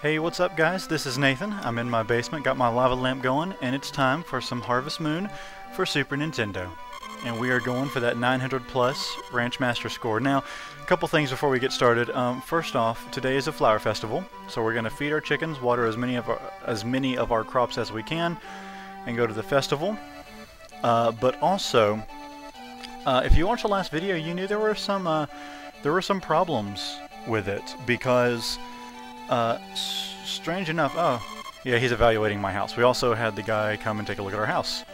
Hey, what's up guys? This is Nathan. I'm in my basement, got my lava lamp going, and it's time for some Harvest Moon for Super Nintendo. And we are going for that 900 plus Ranch Master score. Now, a couple things before we get started. First off, today is a flower festival, so we're going to feed our chickens, water as many of our crops as we can, and go to the festival. But also, if you watched the last video, you knew there were some problems with it because. Strange enough, oh, yeah, he's evaluating my house. We also had the guy come and take a look at our house.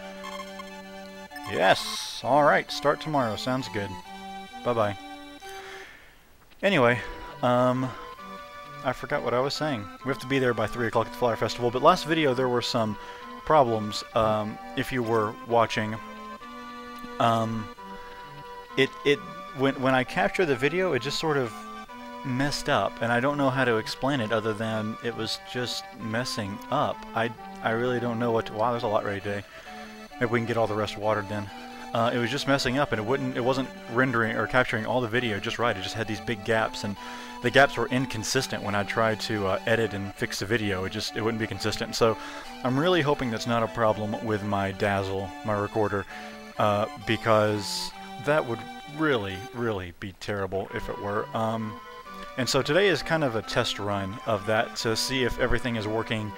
Yes, alright, start tomorrow, sounds good. Bye-bye. Anyway, I forgot what I was saying. We have to be there by 3 o'clock at the Flower Festival, but last video there were some problems, if you were watching. When I captured the video, it just sort of messed up, and I don't know how to explain it other than it was just messing up. I really don't know what to... Wow, there's a lot ready today. Maybe we can get all the rest watered then. It was just messing up, and it wasn't rendering or capturing all the video just right. It just had these big gaps, and the gaps were inconsistent when I tried to edit and fix the video. It wouldn't be consistent. So I'm really hoping that's not a problem with my Dazzle, my recorder, because that would really be terrible if it were. And so today is kind of a test run of that to see if everything is working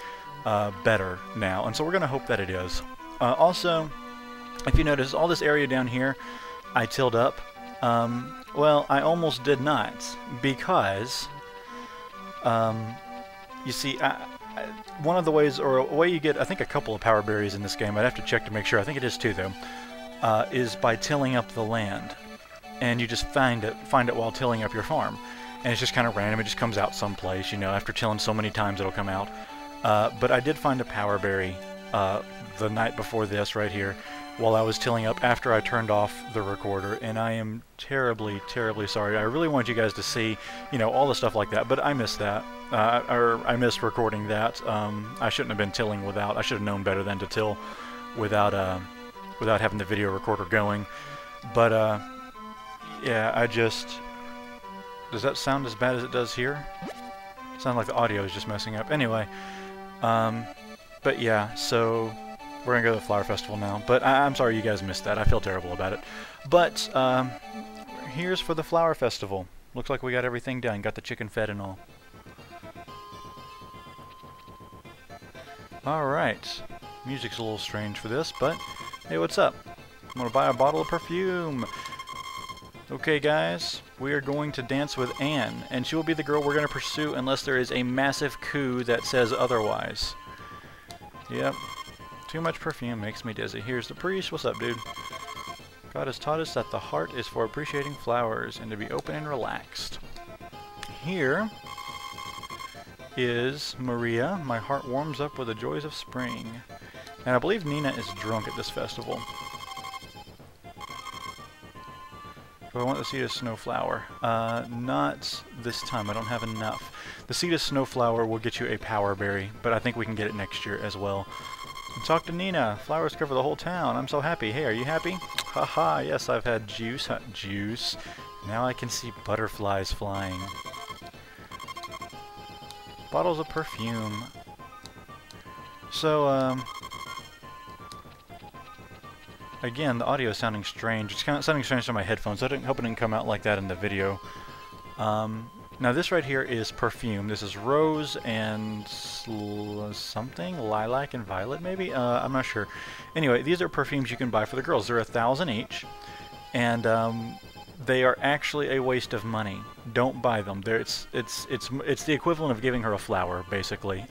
better now. And so we're going to hope that it is. Also, if you notice, all this area down here I tilled up. Well, I almost did not because, you see, one of the ways, or a way you get, I think, a couple of power berries in this game, I'd have to check to make sure, I think it is 2 though, is by tilling up the land. And you just find it while tilling up your farm. And it's just kind of random, it just comes out someplace, you know, after tilling so many times it'll come out. But I did find a power berry the night before this right here while I was tilling up after I turned off the recorder, and I am terribly sorry. I really want you guys to see, you know, all the stuff like that, but I missed that. Or I missed recording that. I shouldn't have been tilling without, I should have known better than to till without having the video recorder going. But yeah, I just... Does that sound as bad as it does here? It sounds like the audio is just messing up. Anyway, but yeah, so we're gonna go to the Flower Festival now. But I'm sorry you guys missed that. I feel terrible about it. But here's for the Flower Festival. Looks like we got everything done. Got the chicken fed and all. Alright. Music's a little strange for this, but hey, what's up? I'm gonna buy a bottle of perfume. Okay guys, we are going to dance with Anne, and she will be the girl we're going to pursue unless there is a massive coup that says otherwise. Yep, too much perfume makes me dizzy. Here's the priest. What's up, dude? God has taught us that the heart is for appreciating flowers and to be open and relaxed. Here is Maria. My heart warms up with the joys of spring. And I believe Nina is drunk at this festival. I want the seed of snowflower. Not this time. I don't have enough. The seed of snowflower will get you a power berry, but I think we can get it next year as well. Talk to Nina. Flowers cover the whole town. I'm so happy. Hey, are you happy? Haha, yes, I've had juice. Juice. Now I can see butterflies flying. Bottles of perfume. So, again, the audio is sounding strange. It's kind of sounding strange on my headphones. I hope it didn't come out like that in the video. Now this right here is perfume. This is rose and something? Lilac and violet maybe? I'm not sure. Anyway, these are perfumes you can buy for the girls. They're 1,000 each. And they are actually a waste of money. Don't buy them. It's the equivalent of giving her a flower, basically.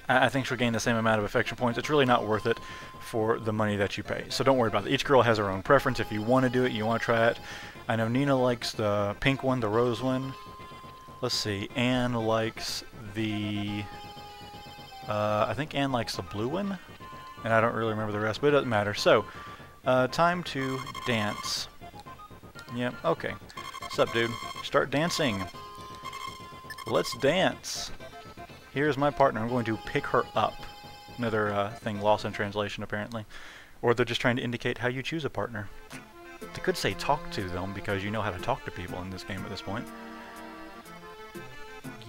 I think she'll gain the same amount of affection points. It's really not worth it for the money that you pay. So don't worry about it. Each girl has her own preference. If you want to do it, you want to try it. I know Nina likes the pink one, the rose one. Let's see. Anne likes the... I think Anne likes the blue one. And I don't really remember the rest, but it doesn't matter. So, time to dance. Yep, okay. What's up, dude? Start dancing. Let's dance. Here's my partner. I'm going to pick her up. Another thing lost in translation, apparently. Or they're just trying to indicate how you choose a partner. They could say talk to them, because you know how to talk to people in this game at this point.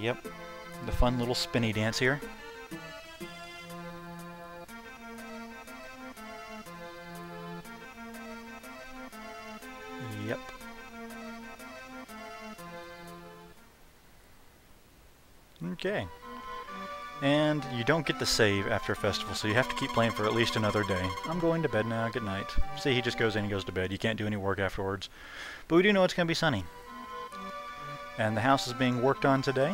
Yep. the fun little spinny dance here. Yep. Okay. And you don't get to save after a festival, so you have to keep playing for at least another day. I'm going to bed now. Good night. See, he just goes in and goes to bed. You can't do any work afterwards. But we do know it's going to be sunny. And the house is being worked on today.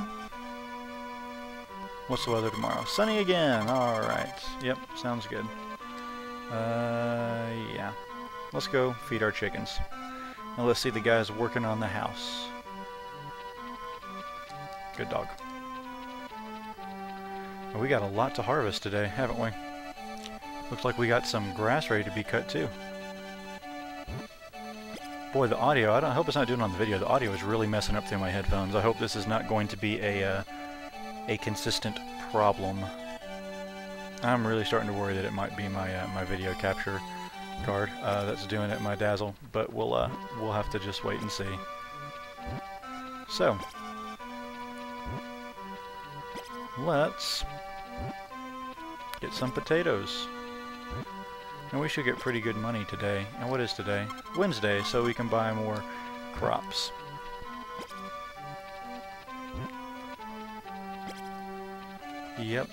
What's the weather tomorrow? Sunny again. Alright. Yep, sounds good. Yeah. Let's go feed our chickens. Now let's see the guys working on the house. Good dog. Well, we got a lot to harvest today, haven't we? Looks like we got some grass ready to be cut too. Boy, the audio, I hope it's not doing it on the video. The audio is really messing up through my headphones. I hope this is not going to be a consistent problem. I'm really starting to worry that it might be my my video capture card that's doing it in my Dazzle, but we'll have to just wait and see. So, let's get some potatoes. And we should get pretty good money today. And what is today? Wednesday, so we can buy more crops. Yep.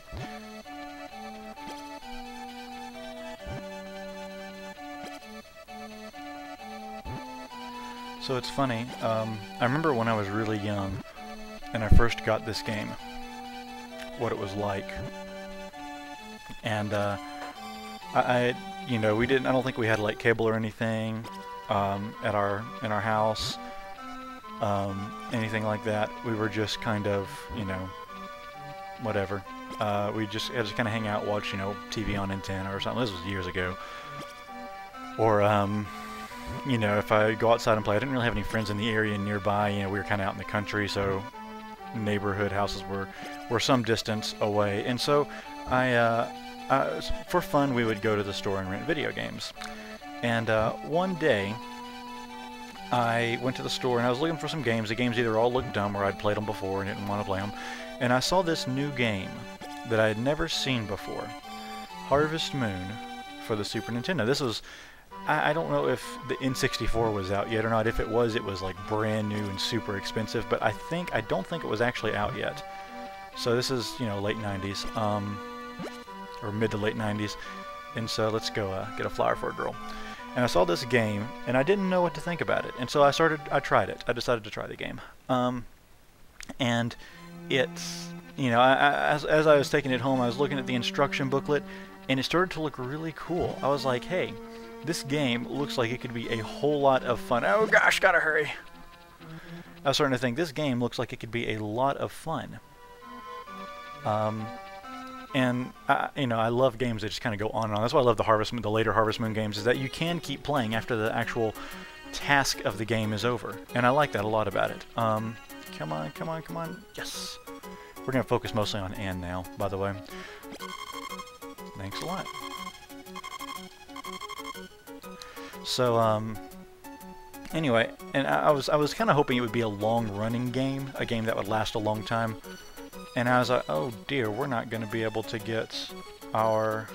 So it's funny, I remember when I was really young and I first got this game, what it was like. And you know, I don't think we had like cable or anything in our house, anything like that. We were just kind of, you know, whatever. We just had to kind of hang out, watch, you know, TV on antenna or something. This was years ago. Or, you know, if I go outside and play, I didn't really have any friends in the area nearby. You know, we were kind of out in the country, so neighborhood houses were some distance away. And so for fun, we would go to the store and rent video games. And one day, I went to the store and I was looking for some games. The games either all looked dumb or I'd played them before and didn't want to play them. And I saw this new game that I had never seen before. Harvest Moon for the Super Nintendo. This was, I don't know if the N64 was out yet or not. If it was like brand new and super expensive. But I don't think it was actually out yet. So this is, you know, late 90s. Or mid to late 90s. And so let's go get a flower for a girl. And I saw this game, and I didn't know what to think about it. And so I tried it. I decided to try the game. And it's, you know, as I was taking it home, I was looking at the instruction booklet, and it started to look really cool. I was like, hey, this game looks like it could be a whole lot of fun. Oh gosh, gotta hurry. I was starting to think, this game looks like it could be a lot of fun. And you know, I love games that just kind of go on and on. That's why I love the later Harvest Moon games, is that you can keep playing after the actual task of the game is over. And I like that a lot about it. Come on, come on, come on. Yes! We're going to focus mostly on Anne now, by the way. Thanks a lot. So, anyway, and I was kind of hoping it would be a long-running game, a game that would last a long time. And I was like, oh dear, we're not going to be able to get our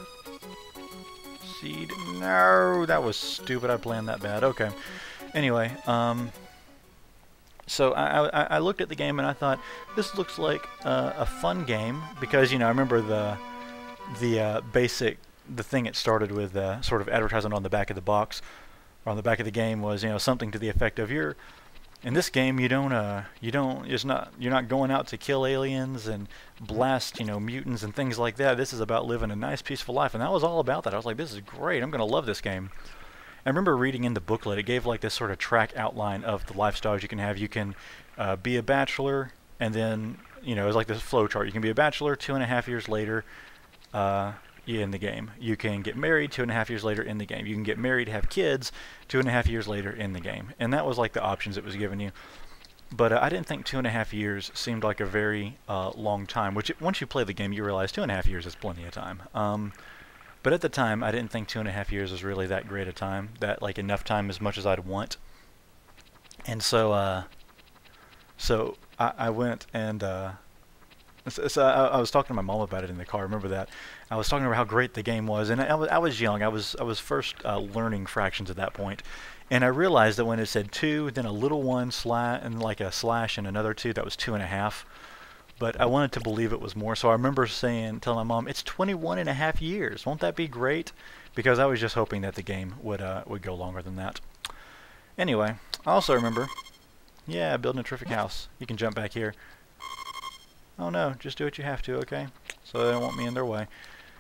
seed. No, that was stupid. I planned that bad. Okay. Anyway, so I looked at the game and I thought, this looks like a fun game, because, you know, I remember the thing it started with, sort of advertisement on the back of the box, or on the back of the game, was, you know, something to the effect of, in this game, you're not going out to kill aliens and blast, you know, mutants and things like that. This is about living a nice, peaceful life, and that was all about that. I was like, this is great. I'm going to love this game. I remember reading in the booklet, it gave like this sort of track outline of the lifestyles you can have. You can be a bachelor, and then, you know, it's like this flow chart. You can be a bachelor 2.5 years later in the game. You can get married 2.5 years later in the game. You can get married, have kids 2.5 years later in the game. And that was like the options it was giving you. But I didn't think 2.5 years seemed like a very long time, which once you play the game, you realize 2.5 years is plenty of time. But at the time, I didn't think 2.5 years was really that great a time, that like enough time as much as I'd want. And so, I went and So I was talking to my mom about it in the car. I remember that. I was talking about how great the game was, and I was young. I was first learning fractions at that point, and I realized that when it said 2, then a little 1 slash and like a slash and another 2, that was 2.5. But I wanted to believe it was more, so I remember telling my mom, "It's 21.5 years. Won't that be great?" Because I was just hoping that the game would go longer than that. Anyway, I also remember, yeah, building a terrific house. You can jump back here. Oh no, just do what you have to, okay? So they don't want me in their way.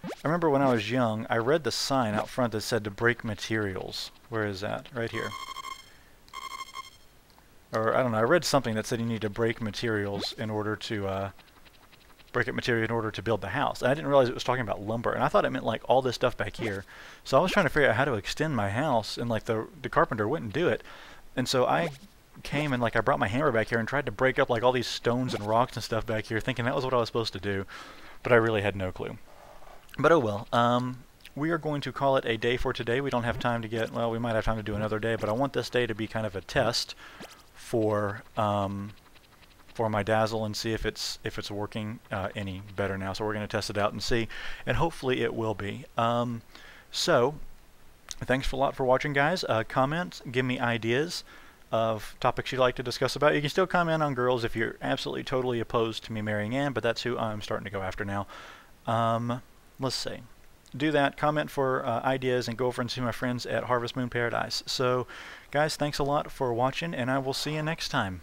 I remember when I was young, I read the sign out front that said to break materials. Where is that? Right here. Or, I don't know, I read something that said you need to break materials in order to, build the house. And I didn't realize it was talking about lumber, and I thought it meant like all this stuff back here. So I was trying to figure out how to extend my house, and like the carpenter wouldn't do it. And so I came and like I brought my hammer back here and tried to break up like all these stones and rocks and stuff back here, thinking that was what I was supposed to do, but I really had no clue. But oh well. We are going to call it a day for today. We don't have time to get, well, we might have time to do another day, but I want this day to be kind of a test for my Dazzle and see if it's working any better now. So we're going to test it out and see, and hopefully it will be. So thanks a lot for watching, guys. Comment, give me ideas of topics you'd like to discuss about. You can still comment on girls if you're absolutely totally opposed to me marrying Anne, but that's who I'm starting to go after now. Let's see. Do that, comment for ideas, and go over and see my friends at Harvest Moon Paradise. So, guys, thanks a lot for watching, and I will see you next time.